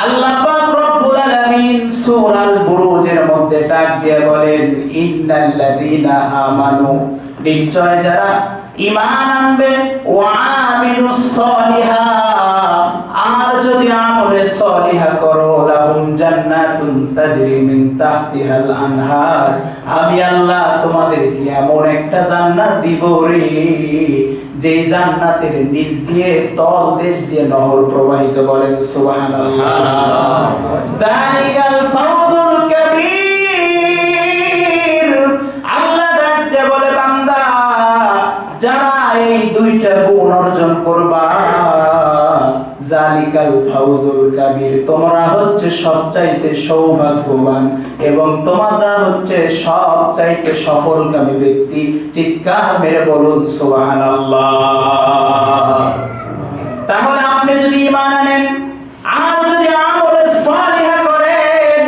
আল্লাহ পাক রব্বুল আলামিন সূরাল বুরুজের মধ্যে ডাক দিয়ে বলেন, ইন্নাল্লাযীনা আমানু, নিশ্চয় যারা ঈমান আনবে, ওয়া আমিলুস সলিহাত, আর যদি আমলে সলিহা করো, লাহুম জান্নাতুন তাজরি মিন তাহতিহাল আনহার, আমি আল্লাহ তোমাদেরকে এমন একটা জান্নাত দিব রে, যে জান্নাতের নিচ দিয়ে তল দেশ দিয়ে নহর প্রবাহিত। বলেন সুবহানাল্লাহ। যালিকাল ফাওজুল কাবীর। আল্লাহ ডাকতে বলে, বান্দা যারা এই দুইটা গুণ অর্জন করবা, যালিকাল ফাওজুল কাবীর, তোমরা হচ্ছে সবচাইতে সৌভাগ্যবান এবং তোমরা হচ্ছে সবচাইতে সফলকামী ব্যক্তি। চিৎকার মেরে বলুন সুবহানাল্লাহ। তাহলে আপনি যদি ঈমান আনেন আর যদি আমলে সলিহা করেন,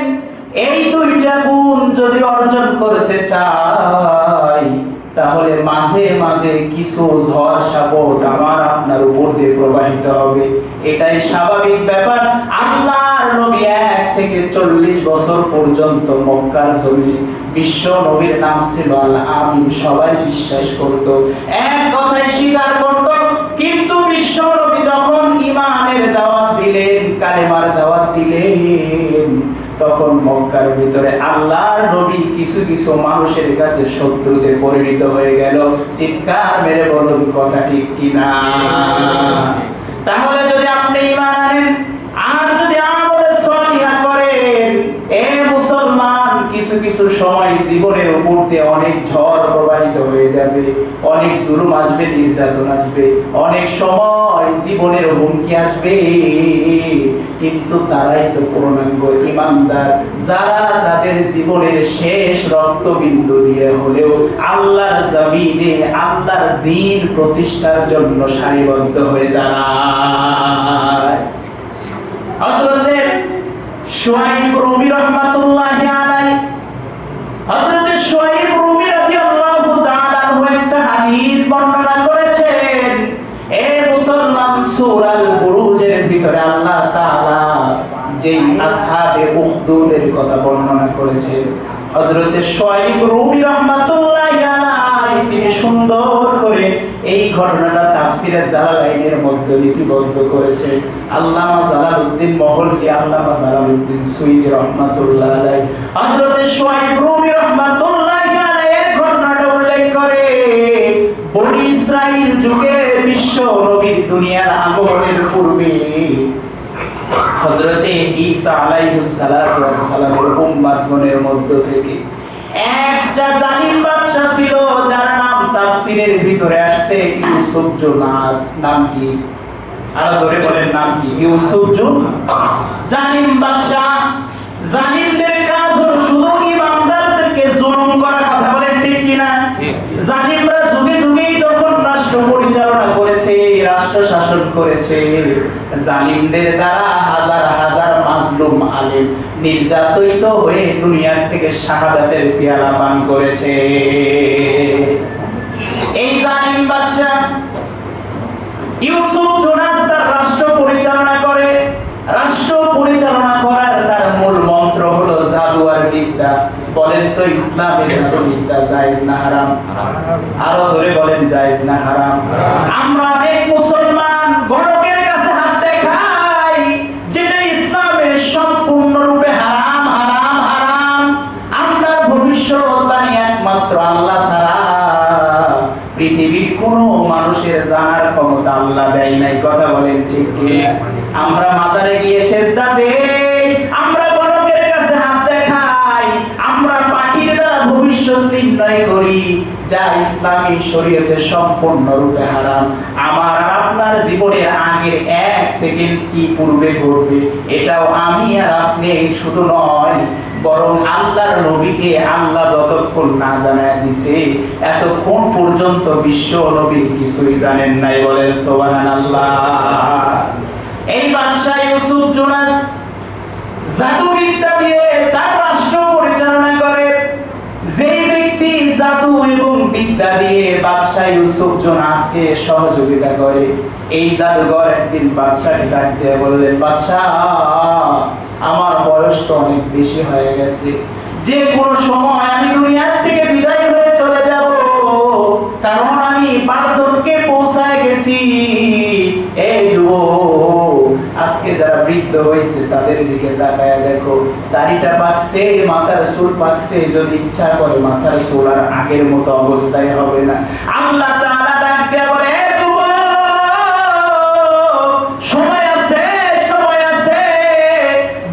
এই দুইটা গুণ যদি অর্জন করতে চাই, তাহলে মাঝে মাঝে কিছু ঝড় সাপট আমার আপনার উপর দিয়ে প্রবাহিত হবে। এটাই স্বাভাবিক ব্যাপার। আল্লাহর নবী 1 থেকে 40 বছর পর্যন্ত মক্কার জমিনে বিশ্ব নবীর নাম ছিল আল আমিন। সবাই বিশ্বাস করত, এক কথাই স্বীকার করত। কিন্তু বিশ্ব নবী যখন ঈমানের দাওয়াত দিলেন, কালেমার দাওয়াত দিলেন, তখন মক্কার ভিতরে আল্লাহর নবী কিছু কিছু মানুষের কাছে শত্রুতে পরিণত হয়ে গেল। চিৎকার মেরে বলুন কথা ঠিক কিনা? তাহলে যদি আপনি ঈমান আনেন আর যদি আমলে সলিহা করেন, এ মুসলমান, কিছু কিছু সময় জীবনের উপর দিয়ে অনেক ঝড় প্রবাহিত হয়ে যাবে, অনেক জুলুম আসবে, নির্যাতন আসবে, অনেক সময় জীবনের হুমকি আসবে, কিন্তু তারাই তো পূর্ণাঙ্গ ঈমানদার, যারা তাদের জীবনের শেষ রক্তবিন্দু দিয়ে হলেও আল্লাহর জমিনে আল্লাহর দ্বীন প্রতিষ্ঠার জন্য সারিবদ্ধ হয়ে দাঁড়ায়। হযরতে শুআইব রুমি রাহমাতুল্লাহি আলাইহি, হযরতে শুআইব রুমি রাদিয়াল্লাহু তাআলা আনহু একটা হাদিস বর্ণনা করেছেন। এ মুসলমান, সূরাল বুরুজের ভিতরে আল্লাহ তাআলা যেই আসহাবে উখদুদের কথা বর্ণনা করেছেন, হযরতে শুআইব রুমি রাহমাতুল্লাহি আলাইহি তিনি সুন্দর করে এই ঘটনাটা তাফসীরে জালালাইনের মধ্যে লিপিবদ্ধ করেছেন। আল্লামা জালালউদ্দিন মহল্লি, আল্লামা জালালউদ্দিন সুয়ুতী রাহমাতুল্লাহ আলাইহি হযরতে শুআইব রুমি রাহমাতুল্লাহি আলাইহি এর ঘটনাটা উল্লেখ করে। বনি ইসরাইল যুগে বিশ্ব নবীর দুনিয়ার আগমনের পূর্বে হযরতে ঈসা আলাইহিস সালাতু ওয়াস সালামের উম্মতগণের মধ্য থেকে একটা জালিম বাদশা ছিল, যার নাম তাফসীরের ভিতরে আসছে ইউসুফ জুনাস। নাম কি? আর জোরে বলেন, নাম কি? ইউসুফ জুনাস। জালিম বাদশা। জালিমদের কাজ হলো শুধু ইমানদারদেরকে জুলুম করা। কথা বলেন ঠিক কিনা? জালিমরা যুগে যুগে যখন রাষ্ট্র পরিচালনা করেছে, রাষ্ট্র শাসন করেছে, জালিমদের দ্বারা হাজার হাজার মাজলুম আলেম নির্যাতিত হয়ে দুনিয়ার থেকে শাহাদাতের পেয়ালা পান করেছে। এই জালিম বাদশা ইউসুফ জুনাস তার রাষ্ট্র পরিচালনা করে। রাষ্ট্র পরিচালনা করার তার মূল মন্ত্র হলো জাদু আর বিদ্যা। বলেন তো, ইসলামে জাদু বিদ্যা জায়েজ না হারাম? আরো জোরে বলেন, জায়েজ না হারাম? আমরা অনেক মুসলমান গণকের কাছে হাত দেখাই, যেটা ইসলামে সম্পূর্ণরূপে হারাম, হারাম, হারাম। আমরা ভবিষ্যৎবাণী একমাত্র আল্লাহ ছাড়া পৃথিবীর কোনো মানুষের জানার ক্ষমতা আল্লাহ দেয় নাই। কথা বলেন ঠিক কি? আমরা মাজারে গিয়ে সেজদা দেই, আমরা গণকের কাছে হাত দেখাই, আমরা পাখির দ্বারা ভবিষ্যৎ নির্ণয় করি, যা ইসলামী শরীয়তে সম্পূর্ণরূপে হারাম। আমার আর আপনার জীবনের আগের 1 সেকেন্ড কি পূর্বে ঘটবে, এটাও আমি আর আপনি শুধু নয়, বরং আল্লাহর নবীকে আল্লাহ যতক্ষণ না জানায় দিয়েছে, এতক্ষণ পর্যন্ত বিশ্ব নবী কিছুই জানেন নাই। বলেন সুবহানাল্লাহ। এই বাদশা ইউসুফ জুনাস জাদুবিদ্যা দিয়ে তার রাষ্ট্র পরিচালনা করে। যেই ব্যক্তি জাদু এবং বিদ্যা দিয়ে বাদশা ইউসুফ জুনাসকে সহযোগিতা করে, এই জাদুঘর একদিন বাদশাকে ডাক দিয়ে বললেন, বাদশা বয়স তো অনেক বেশি হয়ে গেছে, যে কোনো সময় আমি দুনিয়ার থেকে বিদায় হয়ে চলে যাব, কারণ আমি বার্ধক্যে পৌঁছায় গেছি। এই যুবক, আজকে যারা বৃদ্ধ হয়েছে তাদের দিকে তাকায় দেখো, দাড়িটা পাকছে, মাথার চুল পাকছে, যদি ইচ্ছা করে মাথার চুল আর আগের মতো অবস্থায় হবে না। আল্লাহ তাআলা ডাক দিয়ে বলে, সময় আছে, সময় আছে,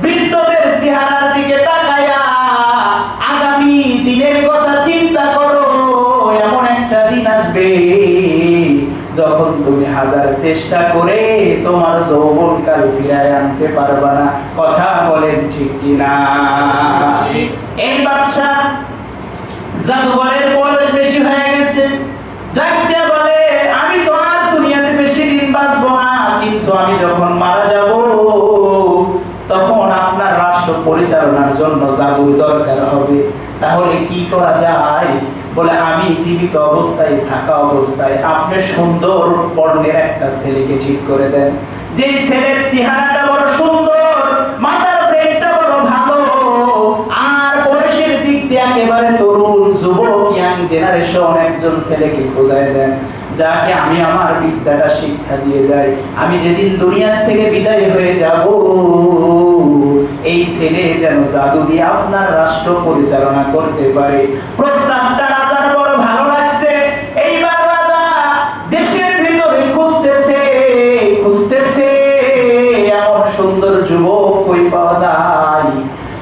বৃদ্ধদের চেহারার দিকে তাকায়া আগামী দিনের কথা চিন্তা করো। এমন একটা দিন আসবে যখন তুমি হাজার চেষ্টা করে তোমার যৌবনকাল ফিরায় আনতে পারবা না। কথা বলেন ঠিক কিনা? এই বাদশা জাদুঘরের বয়স বেশি হয়ে গেছে, ডাক দিয়ে বলে, আমি তো আর দুনিয়াতে বেশি দিন বাঁচবো না, কিন্তু আমি যখন মারা যাব তখন আপনার রাষ্ট্র পরিচালনার জন্য জাদুর দরকার হবে। তাহলে কি করা যায়? বলে, আমি জীবিত অবস্থায় থাকা অবস্থায় আপনি সুন্দর বর্ণের একটা ছেলেকে ঠিক করে দেন, যে ছেলের চেহারাটা বড় সুন্দর, মাথার ব্রেনটা বড় ভালো, আর বয়সের দিক দিয়ে একেবারে তরুণ, যুবক, ইয়াং জেনারেশন একজন ছেলেকে খোঁজায় দেন, যাকে আমি আমার বিদ্যাটা শিক্ষা দিয়ে যাই। আমি যেদিন দুনিয়ার থেকে বিদায় হয়ে যাব, এই ছেলে যেন জাদু দিয়ে আপনার রাষ্ট্র পরিচালনা করতে পারে। প্রস্তাবটা রাজার বড় ভালো লাগছে। এইবার রাজা দেশের ভিতরে খুঁজতেছে, খুঁজতেছে এমন সুন্দর যুবক কই পাওয়া যায়।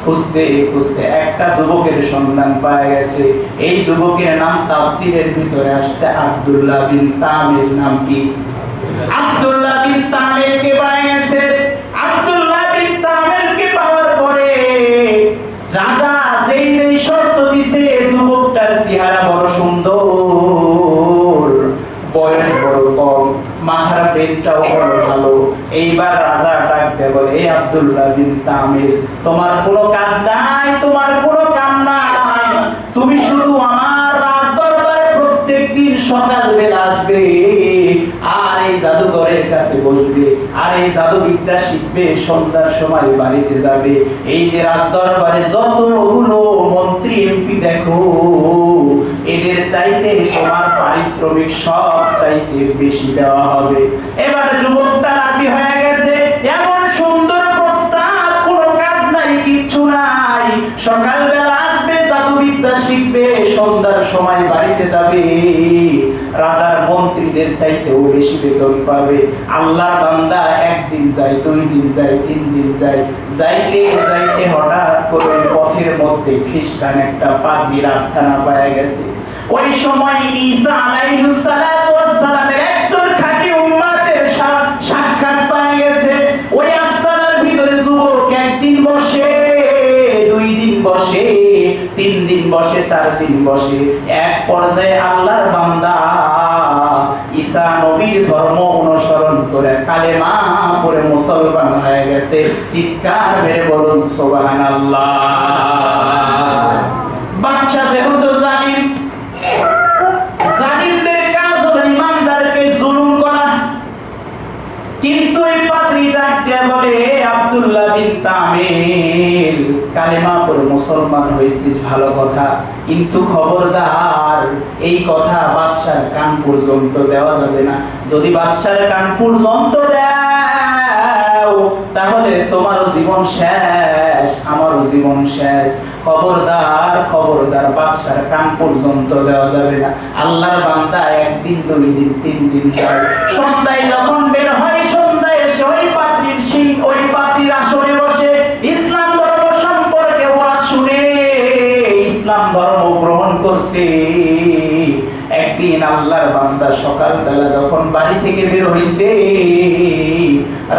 খুঁজতে খুঁজতে একটা যুবকের সন্ধান পাওয়া গেছে। এই যুবকের নাম তাফসীরের ভিতরে আসছে আব্দুল্লাহ বিন তামির। নাম কি? আব্দুল্লাহ বিন তামিরকে পাওয়া গেছে। আব্দুল্লাহ বিন তামিরকে পাওয়ার পরে রাজা যেই যেই শর্ত দিছে, যুবকটার চেহারা বড় সুন্দর, বয়স বড় কম, মাথার ব্রেনটাও বড় ভালো। এইবার রাজা ডাকতে বলে, এই আব্দুল্লাহ বিন তামির, তোমার কোনো কাজ নাই, তোমার কোনো কাম নাই, তুমি শুধু আমার রাজদরবারে প্রত্যেকদিন সকালবেলা আসবে, আর এই জাদুঘরের কাছে বসবে, আর এই জাদুবিদ্যা শিখবে, সন্ধ্যার সময় বাড়িতে যাবে। এই যে রাজদরবারে যতগুলো মন্ত্রী এমপি দেখো, এদের চাইতে তোমার পারিশ্রমিক সব চাইতে বেশি দেওয়া হবে। এবার যুবকটা রাজি হয়ে গেছে। এমন সুন্দর প্রস্তাব, কোনো কাজ নাই, কিচ্ছু নাই, সকালবেলা আসবে, জাদুবিদ্যা শিখবে, সন্ধ্যার সময় বাড়িতে যাবে, রাজার মন্ত্রীদের চাইতেও বেশি বেতন পাবে। আল্লাহর বান্দা একদিন যায়, 2 দিন যায়, 3 দিন যায়, যাইতে যাইতে হঠাৎ করে পথের মধ্যে খ্রিস্টান একটা পাদ্রীর আস্তানা পাওয়া গেছে। ওই সময় ঈসা আলাইহিস সালাতু ওয়াস সালামের একজন খাঁটি উম্মতের সাক্ষাৎ পাওয়া গেছে। ওই আস্তানার ভিতরে যুবক একদিন বসে, 2 দিন বসে, 3 দিন বসে, 4 দিন বসে। এক পর্যায়ে আল্লাহর বান্দা ঈসা নবীর ধর্ম অনুসরণ করে কালেমা পড়ে মুসলমান হয়ে গেছে। চিৎকার মেরে বলুন সুবহানাল্লাহ। বাদশা যেহেতু জালিম, জালিমদের কাজ হলো ইমানদারকে জুলুম করা, কিন্তু এই পাদ্রী ডাক দিয়ে বলে, আব্দুল্লাহ বিন তামির, কালেমা পড়ে মুসলমান হয়েছিস, ভালো কথা, কিন্তু খবরদার এই কথা বাদশার কান পর্যন্ত দেওয়া যাবে না। যদি বাদশার কান পর্যন্ত দাও, তাহলে তোমারও জীবন শেষ, আমারও জীবন শেষ। খবরদার, খবরদার, বাদশার কান পর্যন্ত দেওয়া যাবে না। আল্লাহর বান্দা একদিন, 2 দিন, 3 দিন যায়। সন্ধ্যায় যখন বের হয়, সন্ধ্যায় এসে ওই পাদ্রীর আসরে বসে ইসলাম ধর্ম সম্পর্কে ওয়াজ শুনে ইসলাম ধর্ম গ্রহণ করছে। একদিন আল্লাহর বান্দা সকালবেলা যখন বাড়ি থেকে বের হইছে,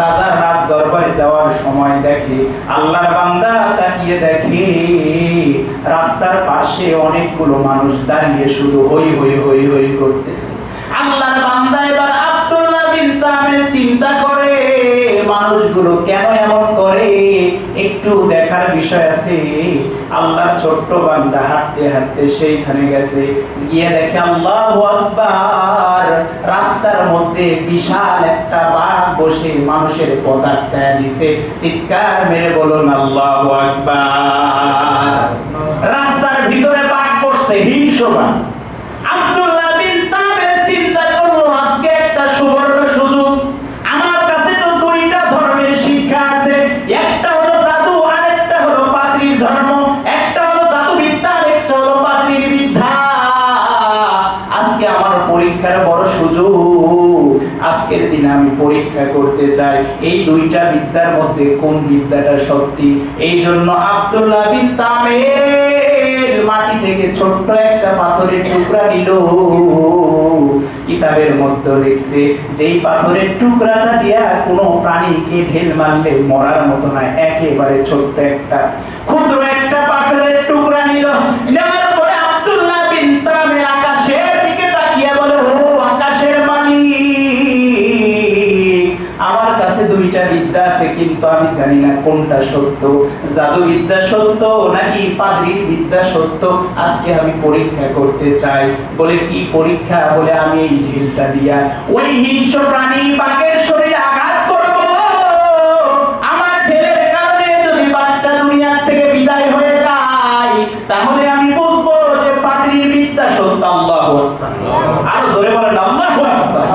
রাজার রাজ দরবারে যাওয়ার সময় দেখে, আল্লাহর বান্দা তাকিয়ে দেখে রাস্তার পাশে অনেকগুলো মানুষ দাঁড়িয়ে শুধু হই হই হই হই করতেছে। আল্লাহর বান্দা এবার আব্দুল্লাহ বিন তামির চিন্তা করে, মানুষগুলো কেন এমন করে একটু দেখার বিষয় আছে। আল্লাহর ছোট্ট বান্দা হাঁটতে হাঁটতে সেইখানে গেছে, গিয়ে দেখে আল্লাহু আকবার, রাস্তার মধ্যে বিশাল একটা বাঘ বসে মানুষের পথ আটকায় দিছে। চিৎকার মেরে বলুন আল্লাহু আকবার। রাস্তার ভিতরে বাঘ বসছে, হিংস্র বাঘ। আব্দুল্লাহ বিন তামির চিন্তা করলো, আজকে একটা সুবর্ণ সুযোগ, আমার কাছে তো দুইটা ধর্মের শিক্ষা আছে, একটা হলো জাদু আর একটা হলো পাদ্রীর ধর্ম, একটা হলো জাদুবিদ্যা আর একটা হলো পাদ্রীর বিদ্যা। আজকে আমার পরীক্ষার বড় সুযোগ, আজকের দিনে আমি পরীক্ষা করতে চাই এই দুইটা বিদ্যার মধ্যে কোন বিদ্যাটা সত্যি। এই জন্য আব্দুল্লাহ বিন তামির মাটি থেকে ছোট্ট একটা পাথরের টুকরা নিল। কিতাবের মধ্যে লিখছে, যেই পাথরের টুকরাটা দিয়া কোনো প্রাণীকে ঢেল মারলে মরার মতো না, একেবারে ছোট্ট একটা ক্ষুদ্র একটা পাথরের টুকরা নিল। নেওয়ার পরে আব্দুল্লাহ বিন তামির আকাশের দিকে তাকিয়ে বলে, ও আকাশের মালিক, আমার কাছে দুইটা বিদ্যা আছে, কিন্তু আমি জানি না কোনটা সত্য, জাদু বিদ্যা সত্য নাকি পাদ্রীর বিদ্যা সত্য। আজকে আমি পরীক্ষা করতে চাই। বলে কি পরীক্ষা? বলে আমি এই ঢিলটা দিয়া ওই হিংস্র প্রাণী বাঘের শরীরে আঘাত করব, আমার ঢিলের কারণে যদি বাঘটা দুনিয়া থেকে বিদায় হয়ে যায়, তাহলে আমি বুঝবো যে পাদ্রীর বিদ্যা সত্য। আল্লাহু আকবার। আরো জোরে বলেন আল্লাহু আকবার।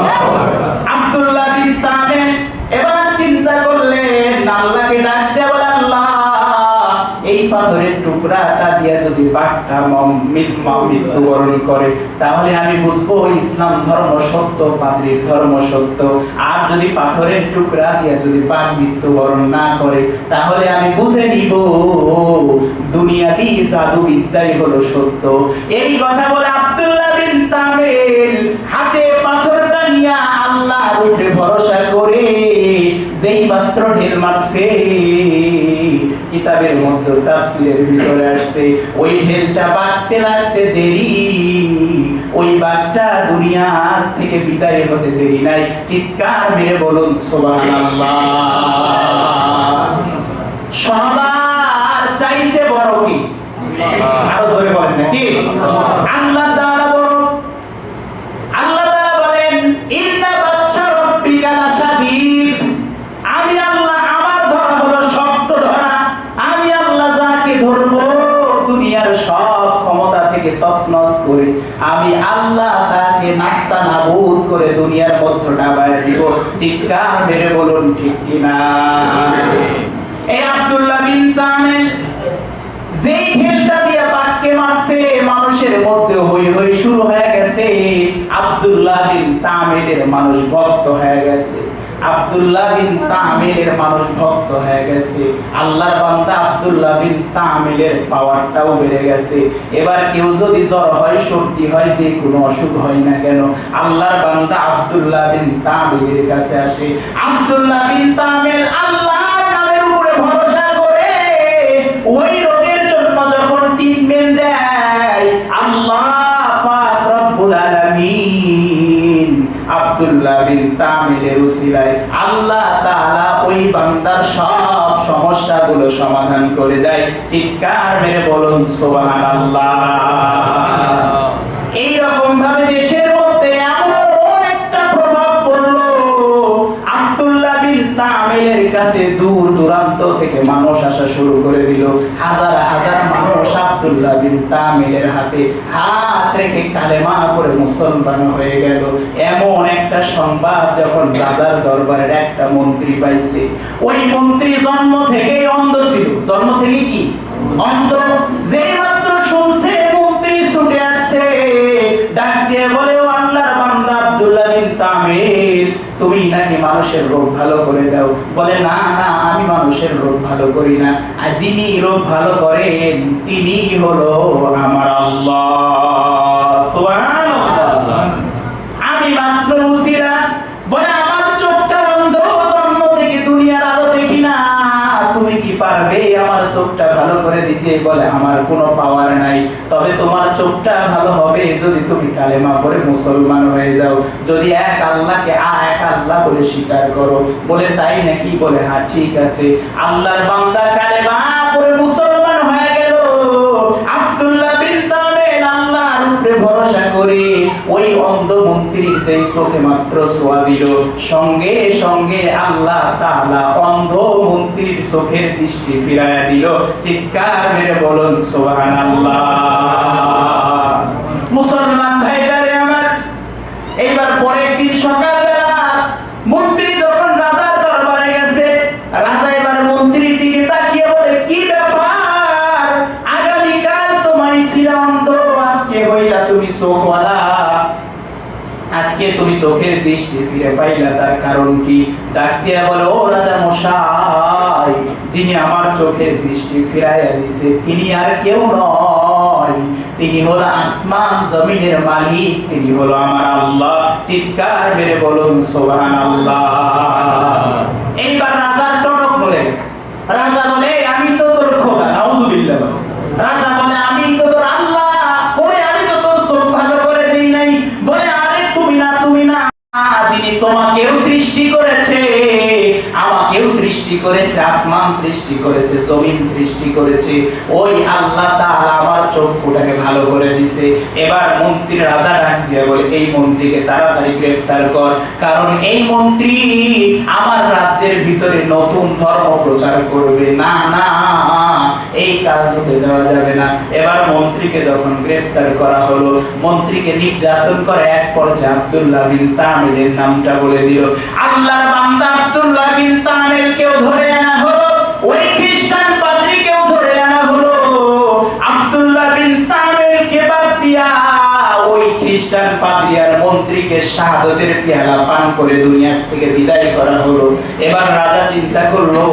আব্দুল্লাহ বিন তামির এবার চিন্তা করলেন, আল্লাহকে ডাক দিয়ে বলে, আল্লাহ, এই পাথরের টুকরাটা দিয়ে যদি বাঘটা মৃত্যুবরণ করে, তাহলে আমি বুঝবো ইসলাম ধর্ম সত্য, পাদ্রীর ধর্ম সত্য। আর যদি পাথরের টুকরা দিয়ে যদি বাঘ মৃত্যুবরণ না করে, তাহলে আমি বুঝে নিব দুনিয়াবি জাদু বিদ্যাই হলো সত্য। এই কথা বলে আব্দুল্লাহ বিন তামির হাতে পাথরটা নিয়ে আল্লাহর উপরে ভরসা করে যেই মাত্র ঢেল মারছে, কিতাবের মধ্যে তাফসীরের ভিতরে আসছে, ওই ঢেলটা বাঁকতে লাগতে দেরি, ওই বাঘটা দুনিয়ার থেকে বিদায় হতে দেরি নাই। চিৎকার মেরে বলুন সুবহানাল্লাহ। সবার চাইতে বড় কি? আরো জোরে বলেন না কি? আল্লাহ তাআলা বড়। আল্লাহ তাআলা বলেন, ইন্না বাতশা রাব্বিকা লাশাদীদ। আমি আল্লাহ, আমার ধরা হলো শক্ত ধরা। আমি আল্লাহ যাকে ধরবো দুনিয়ার সব ক্ষমতা থেকে তছনছ করে আমি আল্লাহ তাকে নাস্তা নাবুদ করে দুনিয়ার মধ্যে ডাবায় দিব। চিৎকার মেরে বলুন ঠিক কিনা? এই আব্দুল্লাহ বিন তামির যেই ঢেলটা দিয়ে বাঘকে মারছে, মানুষের মধ্যে হই হই শুরু হয়ে গেছে। আব্দুল্লাহ বিন তামিরের মানুষ ভক্ত হয়ে গেছে। আব্দুল্লাহ বিন তামিরের মানুষ ভক্ত হয়ে গেছে। আল্লাহর বান্দা আব্দুল্লাহ বিন তামিরের পাওয়ারটাও বেড়ে গেছে। এবার কেউ যদি জ্বর হয়, সর্দি হয়, যে কোনো অসুখ হয় না কেন, আল্লাহর বান্দা আব্দুল্লাহ বিন তামিরের কাছে আসে। আব্দুল্লাহ বিন তামির আল্লাহর নামের উপরে ভরসা করে ওই রোগের জন্য যখন ট্রিটমেন্ট দেয়, আল্লাহ পাক রব্বুল আলামিন আব্দুল্লাহ বিন তামিরের উসিলায় আল্লাহ তাআলা ওই বান্দার সব সমস্যাগুলো সমাধান করে দেয়। চিৎকার মেরে বলুন সুবহানাল্লাহ। এই রকম ভাবে দেশের মধ্যে এমন একটা প্রভাব পড়লো, আব্দুল্লাহ বিন তামিরের কাছে দূর দূরান্ত থেকে মানুষ আসা শুরু করে দিল। হাজার হাজার মানুষ আব্দুল্লাহ বিন তামিরের হাতে হাত রেখে কালেমা পড়ে মুসলমান হয়ে গেল। এমন একটা সংবাদ যখন রাজার দরবারের একটা মন্ত্রী পাইছে, ওই মন্ত্রী জন্ম থেকেই অন্ধ ছিল। জন্ম থেকে কি অন্ধ? যেই মাত্র শুনছে, মন্ত্রী ছুটে আসছে, ডাক দিয়ে বলে, ও আল্লাহর বান্দা আব্দুল্লাহ বিন তামির, তুমি নাকি মানুষের রোগ ভালো করে দাও? বলে, না না, আমি মানুষের রোগ ভালো করি না, আর যিনি রোগ ভালো করেন তিনি হলো আমার আল্লাহ। সুবহানাল্লাহ। আমি মাত্র উসিলা। বলে, আমার চোখটা বন্ধ, জন্ম থেকে দুনিয়ার আলো দেখি না, তুমি কি পারবে আমার চোখটা ভালো করে দিতে বলে আমার কোনো পাওয়ার নাই, তবে তোমার চোখটা ভালো হবে যদি তুমি কালেমা পড়ে মুসলমান হয়ে যাও, যদি এক আল্লাহকে এক আল্লাহ বলে স্বীকার করো। বলে তাই নাকি? বলে হ্যাঁ ঠিক আছে। আল্লাহর বান্দা কালেমা পড়ে মুসলমান হয়ে গেল। আব্দুল্লাহ বিন তামিল আল্লাহর উপরে ভরসা করে ওই অন্ধ মন্ত্রীর সেই চোখে মাত্র ছোঁয়া দিল, সঙ্গে সঙ্গে আল্লাহ তাআলা অন্ধ মন্ত্রীর চোখের দৃষ্টি ফিরাইয়া দিল। চিৎকার মেরে বলুন সুবহানাল্লাহ। মুসলমান ভাইরারে আমার, এইবার পরের দিন সকালবেলা মন্ত্রী যখন রাজার দরবারে গেছে, রাজা এবার মন্ত্রীর দিকে তাকিয়ে বলে, কি ব্যাপার? আগামীকাল তোমায় ছিলা অন্ধ, আজকে হইলা তুমি চোখওয়ালা, আজকে তুমি চোখের দৃষ্টি ফিরে পাইলা, তার কারণ কি? ডাক দিয়া বলে, ও রাজা মশাই, যিনি আমার চোখের দৃষ্টি ফিরাইয়া দিছে তিনি আর কেউ নয়, তিনি হলো আসমান জমিনের মালিক, তিনি হলো আমার আল্লাহ। চিৎকার মেরে বলুন সুবহানাল্লাহ। এইবার রাজার টনক নড়ে গেছে। রাজা বলে, আমি তো তোর খোদা, নাউজুবিল্লাহ। রাজা বলে, আমি তো তোর আল্লাহ, কই আমি তো তোর চোখ ভালো করে দেই নাই। বলে, আরে তুমি না, তুমি না, যিনি তোমাকেও সৃষ্টি করেছে, আমাকেও সৃষ্টি করেছে, আসমান সৃষ্টি করেছে, জমিন সৃষ্টি করেছে, ওই আল্লাহ তাআলা আমার চক্ষুটাকে ভালো করে দিছে। এবার মন্ত্রী রাজা ডাক দিয়ে বলে, এই মন্ত্রীকে তাড়াতাড়ি গ্রেফতার কর, কারণ এই মন্ত্রী আমার রাজ্যের ভিতরে নতুন ধর্ম প্রচার করবে। না না, এই কাজ হতে দেওয়া যাবে না। এবার মন্ত্রীকে যখন গ্রেফতার করা হলো, মন্ত্রীকে নির্যাতন করে এক পর্যায়ে আব্দুল্লাহ বিন তামিলের নামটা বলে দিল। আল্লাহর বান্দা আব্দুল্লাহ বিন তামিলকেও ধরে আনা হলো, ওই খ্রিস্টান পাদ্রীকেও ধরে আনা হলো। আব্দুল্লাহ বিন তামিলকে বাদ দিয়া ওই খ্রিস্টান পাদ্রী আর মন্ত্রীকে শাহাদাতের পেয়ালা পান করে দুনিয়া থেকে বিদায় করা হলো। এবার রাজা চিন্তা করলো,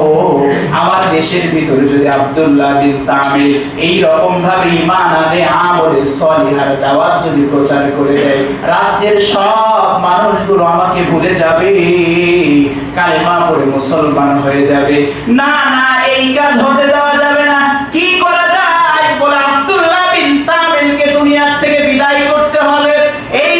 আমার দেশের ভিতরে যদি আব্দুল্লাহ বিন তামিল এই রকম ভাবে ঈমান আনে, আমলে সলিহার দাওয়াত যদি প্রচার করে দেয়, রাজ্যের সব মানুষগুলো আমাকে ভুলে যাবে, কালেমা পড়ে মুসলমান হয়ে যাবে। না না, এই কাজ হতে দেওয়া যাবে না। কি করা যায়? বলে, আব্দুল্লাহ বিন তামিলকে দুনিয়া থেকে বিদায় করতে হবে। এই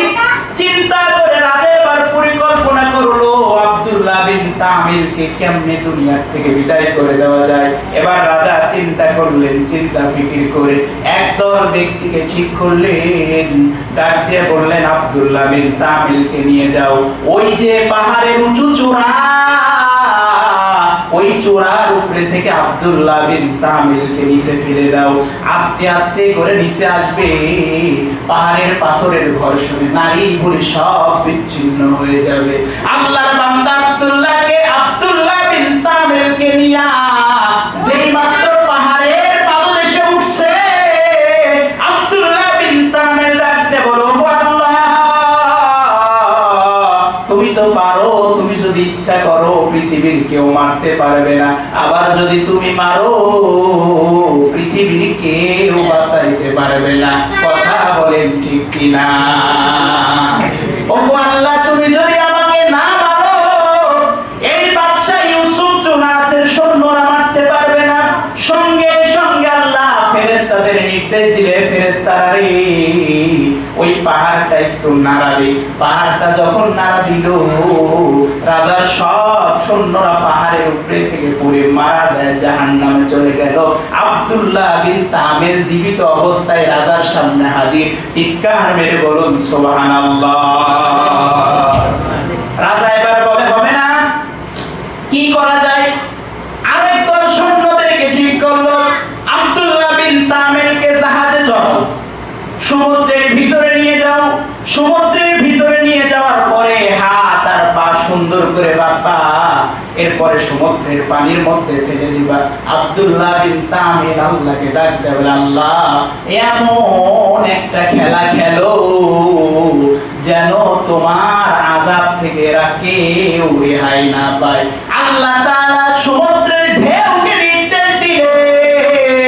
চিন্তা করে রাজা এবার পরিকল্পনা করলো, আব্দুল্লাহ বিন তামিলকে কেমনে দুনিয়া থেকে বিদায় করে দেওয়া যায়। এবার রাজা চিন্তা করলেন, চিন্তা ফিকির করে একদল ব্যক্তিকে ঠিক করলেন, ডাক দিয়ে বললেন, আব্দুল্লাহ বিন তামিলকে নিয়ে যাও, ওই যে পাহাড়ের উঁচু চূড়া, ওই চূড়ার উপরে থেকে আব্দুল্লাহ বিন তামিলকে নিচে ফেলে দাও। আস্তে আস্তে করে নিচে আসবে, পাহাড়ের পাথরের ঘর্ষণে নারী বুড়ি সব বিচ্ছিন্ন হয়ে যাবে। আল্লাহর বান্দা আব্দুল্লাহ বিন তামিলকে নিয়া যেই মাত্র পাহাড়ের পাদদেশে উঠছে, আব্দুল্লাহ বিন তামিল ডাকতে বলো, আল্লাহ তুমি তো পারো, তুমি যদি ইচ্ছা করো পৃথিবীর কেউ মারতে পারবে না, আবার যদি তুমি মারো পৃথিবীর কেউ বাঁচাইতে পারবে না। কথা বলেন ঠিক কিনা? ওগো আল্লাহ, তুমি যদি আমাকে না মারো, এই বাদশা ইউসুফ জোনাসের সৈন্যরা মারতে পারবে না। সঙ্গে সঙ্গে আল্লাহ ফেরেশতাদের নির্দেশ দিলে, ফেরেশতারা রে ওই পাহাড়টা একটু নাড়াবে। পাহাড়টা যখন নাড়া দিল, রাজার সব সৈন্যরা পাহাড়ের উপরে থেকে পড়ে মারা যায়, জাহান্নামে চলে গেল। আব্দুল্লাহ বিন তামিল জীবিত অবস্থায় রাজার সামনে হাজির। চিৎকার মেরে বলুন সুবহানাল্লাহ। রাজা এবার বলে, হবে না, কি করা যায়? আরেক দল সৈন্যদেরকে ঠিক করলো, আব্দুল্লাহ বিন তামিলকে জাহাজে চড়াও, সমুদ্রের ভিতরে নিয়ে যাও। সমুদ্রের ভিতরে নিয়ে যাওয়ার পরে হাত আর পা সুন্দর করে বাঁধবা, এরপরে সমুদ্রের পানির মধ্যে ফেলে দিবা। আব্দুল্লাহ বিন তামিল আল্লাহকে ডাক দেবে, আল্লাহ এমন একটা খেলা খেলো যেন তোমার আযাব থেকে এরা কেউ রেহাই না পায়। আল্লাহ তাআলা সমুদ্রের ঢেউকে নির্দেশ দিলেন,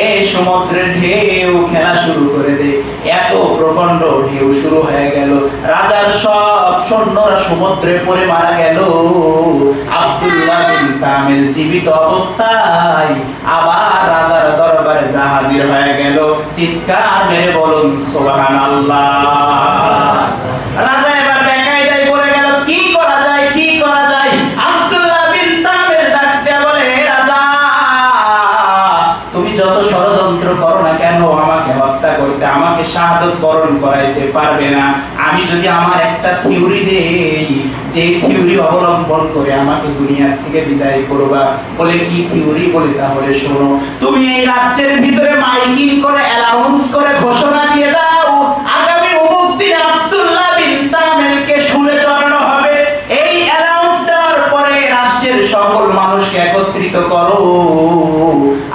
এই সমুদ্রের ঢেউ খেলা শুরু করে দে। এত প্রচন্ড ঢেউ শুরু হয়ে গেল, রাজার সব অন্যরা সমুদ্রে পড়ে মারা গেল, আব্দুল্লাহ বিন তামিল জীবিত অবস্থায় আবার রাজার দরবারে হাজির হয়ে গেল। চিৎকার মেরে বলুন সুবহানাল্লাহ। রাজা এবার বেকায়দায় পড়ে গেল, কি করা যায়, কি করা যায়? আব্দুল্লাহ বিন তামিল ডাক দিয়ে বলে, রাজা তুমি যত ষড়যন্ত্র করো না কেন আমাকে হত্যা করতে, আমাকে শাহাদত বরণ করাইতে পারবে না। আমি যদি আমার একটা থিওরি দেই, যে থিওরি অবলম্বন করে আমাকে দুনিয়া থেকে বিদায় করবা। বলে কি থিওরি? বলে তাহলে শোনো, তুমি এই রাজ্যের ভিতরে মাইকিং করে অ্যানাউন্স করে ঘোষণা দিয়ে দাও, আগামী অমুক দিন আব্দুল্লাহ বিন তামিলকে শুলে চড়ানো হবে। এই অ্যানাউন্স দেওয়ার পরে রাষ্ট্রের সকল মানুষকে একত্রিত করো,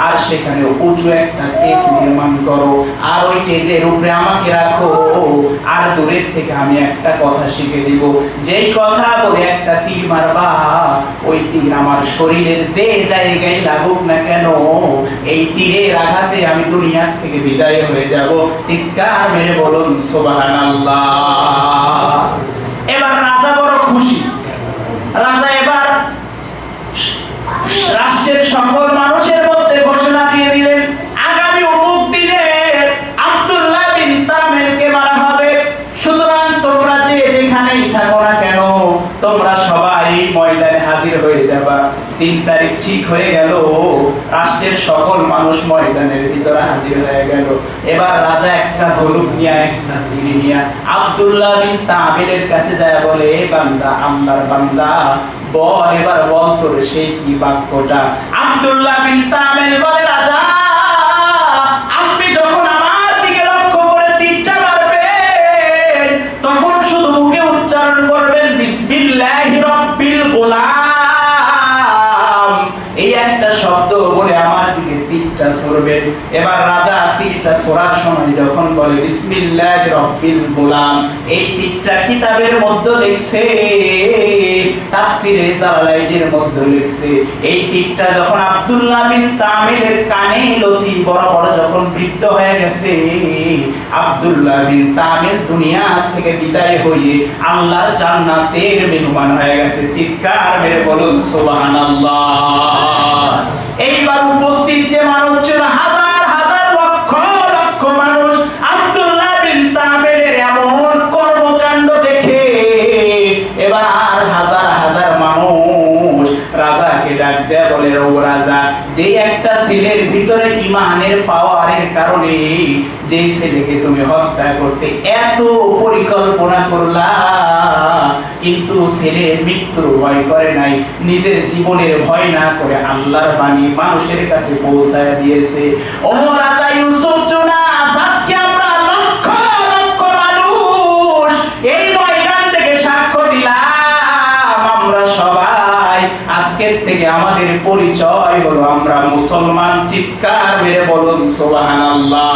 আর সেখানে উঁচু একটা টেজ নির্মাণ করো, আর ওই টেজের উপরে আমাকে রাখো, আর দূরের থেকে আমি একটা কথা শিখে দিব, যেই কথা বলে একটা তীর মারবা, ওই তীর আমার শরীরের যে জায়গায় লাগুক না কেন, এই তীরের আঘাতে আমি দুনিয়া থেকে বিদায় হয়ে যাব। চিৎকার মেরে বলুন সুবহানাল্লাহ। এবার রাজা বড় খুশি। রাজা এবার রাষ্ট্রের সকল মানুষের মধ্যে ঘোষণা দিয়ে দিলেন, আগামী অমুক দিনে আব্দুল্লাহ বিন তামিলকে মারা হবে। সুতরাং তোমরা যে যেখানেই থাকো না কেন, তোমরা সবাই ময়দানে হাজির হয়ে যাবা। 3 তারিখ ঠিক হয়ে গেল, রাষ্ট্রের সকল মানুষ ময়দানের ভিতরে হাজির হয়ে গেল। এবার রাজা একটা ধনুক নিয়ে, একটা তীর নিয়ে আব্দুল্লাহ বিন তামিলের কাছে যায়, বলে, বান্দা, আল্লাহর বান্দা, বল, এবার বল তোর সেই কি বাক্যটা। আব্দুল্লাহ বিন তামিল বলে, রাজা আপনি যখন আমার দিকে লক্ষ্য করে তীরটা মারবেন, তখন শুধু মুখে উচ্চারণ করবেন বিসমিল্লাহির রাব্বিল গোলাম, এই একটা শব্দ বলে আমার দিকে তীরটা ছুড়বেন। এবার রাজা তীরটা ছোড়ার সময় যখন বলে বিসমিল্লাহির রাব্বিল গোলাম, এই তীরটা কিতাবের মধ্যে লিখছে, তাফসীরে জালালাইনের মধ্যে লিখছে, এই তীরটা যখন আব্দুল্লাহ বিন তামিলের কানে লতি বরাবর যখন বৃদ্ধ হয়ে গেছে, আব্দুল্লাহ বিন তামিল দুনিয়া থেকে বিদায় হয়ে আল্লাহর জান্নাতের মেহমান হয়ে গেছে। চিৎকার মেরে বলুন সুবহানাল্লাহ। এইবার উপস্থিত যে মানুষ ছিল, হাজার হাজার লক্ষ লক্ষ মানুষ, আব্দুল্লাহ বিন তামিলের এমন কর্মকাণ্ড দেখে এবার হাজার হাজার মানুষ রাজাকে ডাক দেয়া বলে, ও রাজা, যে একটা ছেলের ভিতরে ঈমানের পাওয়ারের কারণে যে ছেলেকে তুমি হত্যা করতে এত পরিকল্পনা করলা, কিন্তু ছেলে মৃত্যুর ভয় করে নাই, নিজের জীবনের ভয় না করে আল্লাহর বাণী মানুষের কাছে পৌঁছায় দিয়েছে। ও রাজা ইউসুফ জুনাস, আজকে আমরা লক্ষ লক্ষ মানুষ এই ময়দান থেকে সাক্ষ্য দিলাম, আমরা সবাই আজকের থেকে আমাদের পরিচয় হলো আমরা মুসলমান। চিৎকার মেরে বলুন সুবহানাল্লাহ।